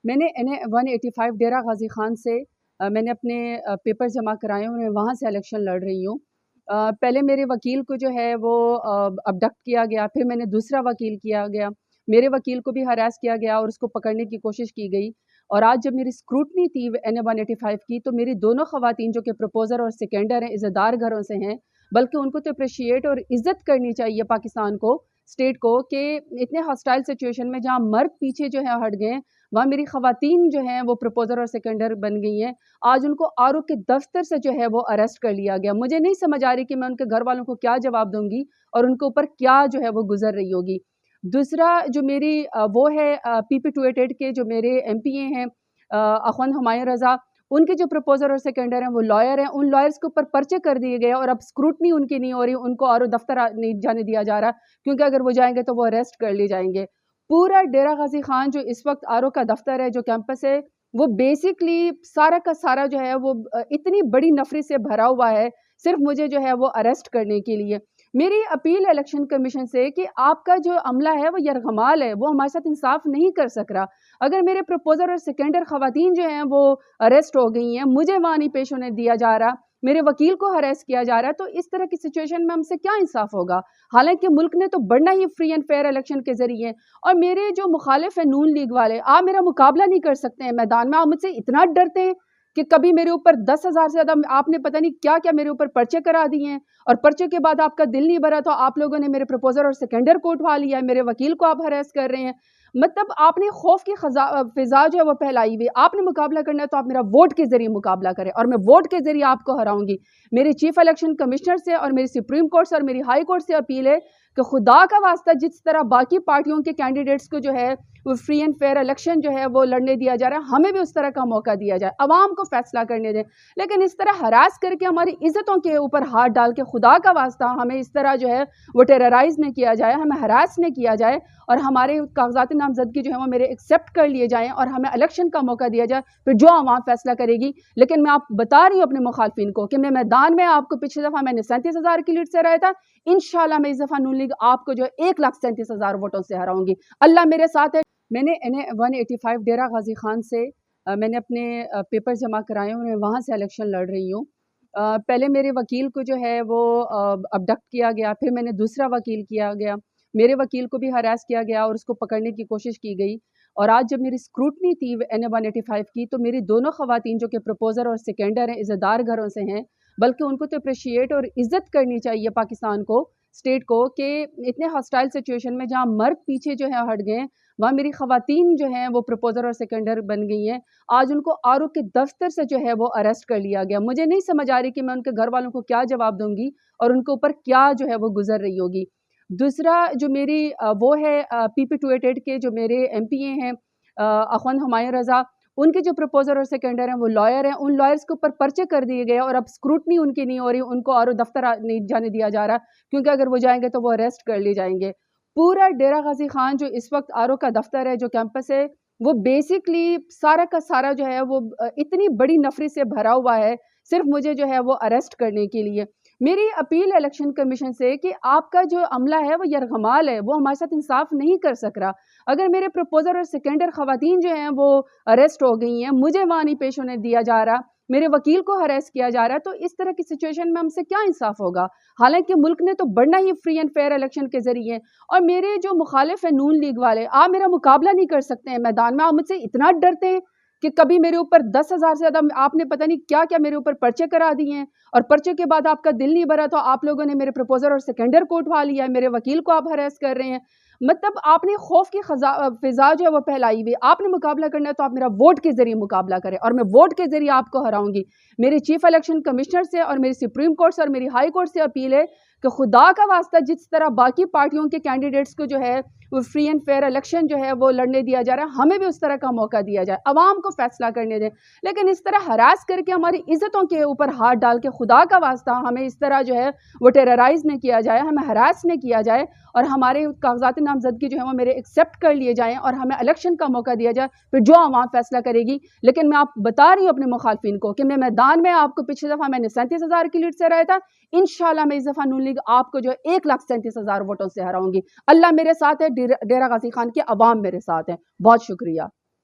میں نے NA-185 ڈیرہ غازی خان سے میں نے اپنے پیپر جمع کرائے ہیں، وہاں سے الیکشن لڑ رہی ہوں۔ پہلے میرے وکیل کو جو ہے وہ ابڈکٹ کیا گیا، پھر میں نے دوسرا وکیل کیا گیا، میرے وکیل کو بھی ہراس کیا گیا اور اس کو پکڑنے کی کوشش کی گئی۔ اور آج جب میری اسکروٹنی تھی NA-185 کی، تو میری دونوں خواتین جو کہ پروپوزر اور سیکنڈر ہیں، عزتدار گھروں سے ہیں، بلکہ ان کو تو اپریشیٹ اور عزت کرنی چاہیے پاکستان کو، اسٹیٹ کو، کہ اتنے ہاسٹائل سچویشن میں جہاں مرد پیچھے جو ہے ہٹ گئے، وہاں میری خواتین جو ہیں وہ پروپوزر اور سیکنڈر بن گئی ہیں۔ آج ان کو آر او کے دفتر سے جو ہے وہ اریسٹ کر لیا گیا۔ مجھے نہیں سمجھ آ رہی کہ میں ان کے گھر والوں کو کیا جواب دوں گی اور ان کے اوپر کیا جو ہے وہ گزر رہی ہوگی۔ دوسرا جو میری وہ ہے PP-288 کے جو میرے MP ہیں اخوند ہمایوں رضا، ان کے جو پروپوزر اور سیکنڈر ہیں وہ لائر ہیں، ان لائرز کے اوپر پرچے کر دیے گئے اور اب اسکروٹنی ان کی نہیں ہو رہی، ان کو آر او دفتر نہیں جانے دیا جا رہا، کیونکہ اگر وہ جائیں گے تو وہ اریسٹ کر لیے جائیں گے۔ پورا ڈیرہ غازی خان جو اس وقت آر او کا دفتر ہے، جو کیمپس ہے، وہ بیسکلی سارا کا سارا جو ہے وہ اتنی بڑی نفری سے بھرا ہوا ہے، صرف مجھے جو ہے وہ اریسٹ کرنے کے لیے۔ میری اپیل الیکشن کمیشن سے کہ آپ کا جو عملہ ہے وہ یرغمال ہے، وہ ہمارے ساتھ انصاف نہیں کر سک رہا۔ اگر میرے پروپوزر اور سیکنڈر خواتین جو ہیں وہ اریسٹ ہو گئی ہیں، مجھے وہاں نہیں پیش ہونے دیا جا رہا، میرے وکیل کو ہراس کیا جا رہا ہے، تو اس طرح کی سچویشن میں ہم سے کیا انصاف ہوگا؟ حالانکہ ملک نے تو بڑھنا ہی فری اینڈ فیئر الیکشن کے ذریعے، اور میرے جو مخالف ہیں نون لیگ والے، آپ میرا مقابلہ نہیں کر سکتے ہیں میدان میں، آپ مجھ سے اتنا ڈرتے ہیں کہ کبھی میرے اوپر 10,000 سے زیادہ آپ نے پتہ نہیں کیا کیا میرے اوپر پرچے کرا دیے ہیں، اور پرچے کے بعد آپ کا دل نہیں بھرا تو آپ لوگوں نے میرے پروپوزر اور سیکنڈر کو اٹھوا لیا ہے، میرے وکیل کو آپ ہراس کر رہے ہیں۔ مطلب آپ نے خوف کی فضا جو ہے وہ پھیلائی ہوئی، آپ نے مقابلہ کرنا ہے تو آپ میرا ووٹ کے ذریعے مقابلہ کریں، اور میں ووٹ کے ذریعے آپ کو ہراؤں گی۔ میری چیف الیکشن کمشنر سے اور میری سپریم کورٹ سے اور میری ہائی کورٹ سے اپیل ہے کہ خدا کا واسطہ جس طرح باقی پارٹیوں کے کینڈیڈیٹس کو جو ہے وہ فری اینڈ فیئر الیکشن جو ہے وہ لڑنے دیا جا رہا ہے، ہمیں بھی اس طرح کا موقع دیا جائے، عوام کو فیصلہ کرنے دیں۔ لیکن اس طرح ہراس کر کے ہماری عزتوں کے اوپر ہاتھ ڈال کے خدا کا واسطہ ہمیں اس طرح جو ہے وہ ٹیررائز نہ کیا جائے، ہمیں ہراس نہ کیا جائے، اور ہمارے کاغذات نامزدگی جو ہے وہ میرے ایکسیپٹ کر لیے جائیں اور ہمیں الیکشن کا موقع دیا جائے، پھر جو عوام فیصلہ کرے گی۔ لیکن میں آپ بتا رہی ہوں اپنے مخالفین کو کہ میں میدان میں آپ کو پچھلی دفعہ میں نے 37,000 کی لیڈ سے ہرایا تھا، انشاءاللہ میں اس دفعہ نون لیگ آپ کو جو ہے 1,37,000 ووٹوں سے ہراؤں گی۔ اللہ میرے ساتھ ہے۔ میں نے NA-185 ڈیرہ غازی خان سے میں نے اپنے پیپر جمع کرائے ہیں، وہاں سے الیکشن لڑ رہی ہوں۔ پہلے میرے وکیل کو جو ہے وہ ابڈکٹ کیا گیا، پھر میں نے دوسرا وکیل کیا گیا، میرے وکیل کو بھی ہراس کیا گیا اور اس کو پکڑنے کی کوشش کی گئی۔ اور آج جب میری اسکروٹنی تھی NA-185 کی، تو میری دونوں خواتین جو کہ پروپوزر اور سیکنڈر ہیں، عزتدار گھروں سے ہیں، بلکہ ان کو تو اپریشیٹ اور عزت کرنی چاہیے پاکستان کو، اسٹیٹ کو، کہ اتنے ہاسٹائل سچویشن میں جہاں مرد پیچھے جو ہے ہٹ گئے، وہاں میری خواتین جو ہیں وہ پروپوزر اور سیکنڈر بن گئی ہیں۔ آج ان کو آر او کے دفتر سے جو ہے وہ اریسٹ کر لیا گیا۔ مجھے نہیں سمجھ آ رہی کہ میں ان کے گھر والوں کو کیا جواب دوں گی اور ان کے اوپر کیا جو ہے وہ گزر رہی ہوگی۔ دوسرا جو میری وہ ہے PP-288 کے جو میرے MP ہیں اخوند ہمایوں رضا، ان کے جو پروپوزر اور سیکنڈر ہیں وہ لائر ہیں، ان لائرز کے اوپر پرچے کر دیے گئے اور اب اسکروٹنی ان کی نہیں ہو رہی، ان کو آر او دفتر نہیں جانے دیا جا رہا، کیونکہ اگر وہ جائیں گے تو وہ اریسٹ کر لیے جائیں گے۔ پورا ڈیرہ غازی خان جو اس وقت آر او کا دفتر ہے، جو کیمپس ہے، وہ بیسکلی سارا کا سارا جو ہے وہ اتنی بڑی نفری سے بھرا ہوا ہے، صرف مجھے جو ہے وہ اریسٹ کرنے کے لیے۔ میری اپیل الیکشن کمیشن سے کہ آپ کا جو عملہ ہے وہ یرغمال ہے، وہ ہمارے ساتھ انصاف نہیں کر سک رہا۔ اگر میرے پروپوزر اور سیکنڈر خواتین جو ہیں وہ اریسٹ ہو گئی ہیں، مجھے وہاں نہیں پیش ہونے دیا جا رہا، میرے وکیل کو ہراس کیا جا رہا ہے، تو اس طرح کی سچویشن میں ہم سے کیا انصاف ہوگا؟ حالانکہ ملک نے تو بڑھنا ہی فری اینڈ فیئر الیکشن کے ذریعے، اور میرے جو مخالف ہیں نون لیگ والے، آپ میرا مقابلہ نہیں کر سکتے ہیں میدان میں، آپ مجھ سے اتنا ڈرتے ہیں کہ کبھی میرے اوپر 10,000 سے زیادہ آپ نے پتہ نہیں کیا کیا میرے اوپر پرچے کرا دیے ہیں، اور پرچے کے بعد آپ کا دل نہیں بھرا تو آپ لوگوں نے میرے پروپوزر اور سیکنڈر کو اٹھوا لیا ہے، میرے وکیل کو آپ ہراس کر رہے ہیں۔ مطلب آپ نے خوف کی فضا جو ہے وہ پھیلائی ہوئی، آپ نے مقابلہ کرنا ہے تو آپ میرا ووٹ کے ذریعے مقابلہ کریں، اور میں ووٹ کے ذریعے آپ کو ہراؤں گی۔ میری چیف الیکشن کمشنر سے اور میری سپریم کورٹ سے اور میری ہائی کورٹ سے اپیل ہے کہ خدا کا واسطہ جس طرح باقی پارٹیوں کے کینڈیڈیٹس کو جو ہے وہ فری اینڈ فیئر الیکشن جو ہے وہ لڑنے دیا جا رہا ہے، ہمیں بھی اس طرح کا موقع دیا جائے، عوام کو فیصلہ کرنے دیں۔ لیکن اس طرح ہراس کر کے ہماری عزتوں کے اوپر ہاتھ ڈال کے خدا کا واسطہ ہمیں اس طرح جو ہے وہ ٹیررائز نہ کیا جائے، ہمیں ہراس نہ کیا جائے، اور ہمارے کاغذات نامزدگی جو ہے وہ میرے ایکسیپٹ کر لیے جائیں اور ہمیں الیکشن کا موقع دیا جائے، پھر جو عوام فیصلہ کرے گی۔ لیکن میں آپ بتا رہی ہوں اپنے مخالفین کو کہ میں میدان میں آپ کو پچھلی دفعہ میں نے 37,000 کی لیڈ سے ہرایا تھا، انشاءاللہ میں اس دفعہ نون لیگ آپ کو جو ہے 1,37,000 ووٹوں سے ہراؤں گی۔ اللہ میرے ساتھ ہے، ڈیرہ غازی خان کے عوام میرے ساتھ ہیں۔ بہت شکریہ۔